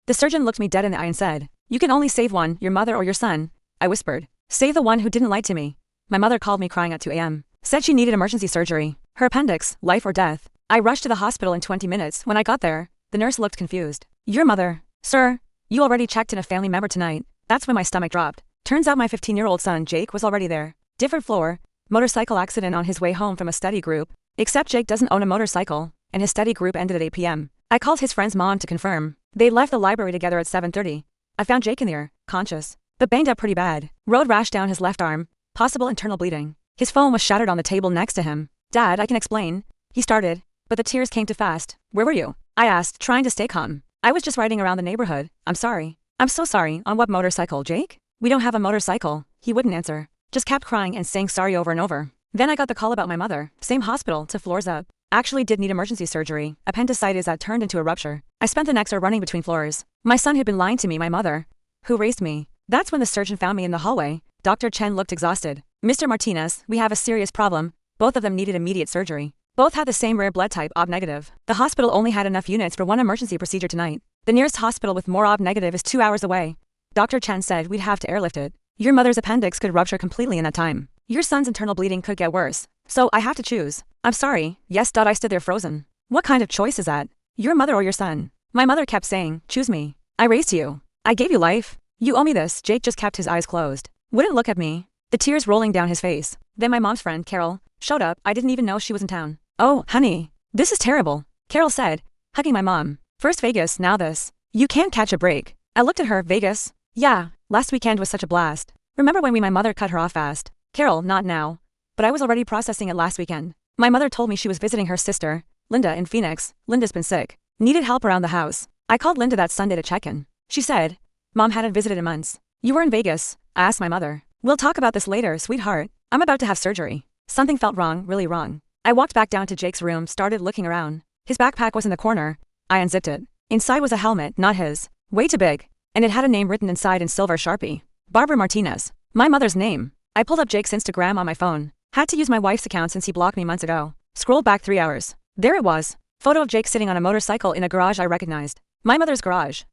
The surgeon looked me dead in the eye and said, "You can only save one, your mother or your son." I whispered, "Save the one who didn't lie to me." My mother called me crying at 2 a.m. Said she needed emergency surgery. Her appendix, life or death. I rushed to the hospital in 20 minutes. When I got there, the nurse looked confused. "Your mother, sir, you already checked in a family member tonight." That's when my stomach dropped. Turns out my 15-year-old son Jake was already there. Different floor, motorcycle accident on his way home from a study group. Except Jake doesn't own a motorcycle, and his study group ended at 8 p.m. I called his friend's mom to confirm. They left the library together at 7:30. I found Jake in there, conscious, but banged up pretty bad. Road rash down his left arm, possible internal bleeding. His phone was shattered on the table next to him. "Dad, I can explain," he started, but the tears came too fast. "Where were you?" I asked, trying to stay calm. "I was just riding around the neighborhood. I'm sorry." "I'm so sorry. On what motorcycle, Jake?" "We don't have a motorcycle." He wouldn't answer. Just kept crying and saying sorry over and over. Then I got the call about my mother. Same hospital, 2 floors up. Actually did need emergency surgery. Appendicitis that turned into a rupture. I spent the next hour running between floors. My son had been lying to me, my mother, who raised me. That's when the surgeon found me in the hallway. Dr. Chen looked exhausted. "Mr. Martinez, we have a serious problem." Both of them needed immediate surgery. Both had the same rare blood type, OB negative. The hospital only had enough units for one emergency procedure tonight. The nearest hospital with more OB negative is 2 hours away. Dr. Chen said we'd have to airlift it. Your mother's appendix could rupture completely in that time. Your son's internal bleeding could get worse. So I have to choose. "I'm sorry." "Yes." I stood there frozen. What kind of choice is that? Your mother or your son? My mother kept saying, "Choose me. I raised you. I gave you life. You owe me this." Jake just kept his eyes closed. Wouldn't look at me. The tears rolling down his face. Then my mom's friend, Carol, showed up. I didn't even know she was in town. "Oh, honey. This is terrible," Carol said, hugging my mom. "First Vegas, now this. You can't catch a break." I looked at her. "Vegas? Yeah, last weekend was such a blast. Remember when my mother cut her off fast?" "Carol, not now. But I was already processing it last weekend. My mother told me she was visiting her sister, Linda, in Phoenix. Linda's been sick. Needed help around the house. I called Linda that Sunday to check in. She said, Mom hadn't visited in months. You were in Vegas?" I asked my mother. "We'll talk about this later, sweetheart. I'm about to have surgery." Something felt wrong, really wrong. I walked back down to Jake's room, started looking around. His backpack was in the corner. I unzipped it. Inside was a helmet, not his. Way too big. And it had a name written inside in silver Sharpie. Barbara Martinez. My mother's name. I pulled up Jake's Instagram on my phone. Had to use my wife's account since he blocked me months ago. Scrolled back 3 hours. There it was. Photo of Jake sitting on a motorcycle in a garage I recognized. My mother's garage.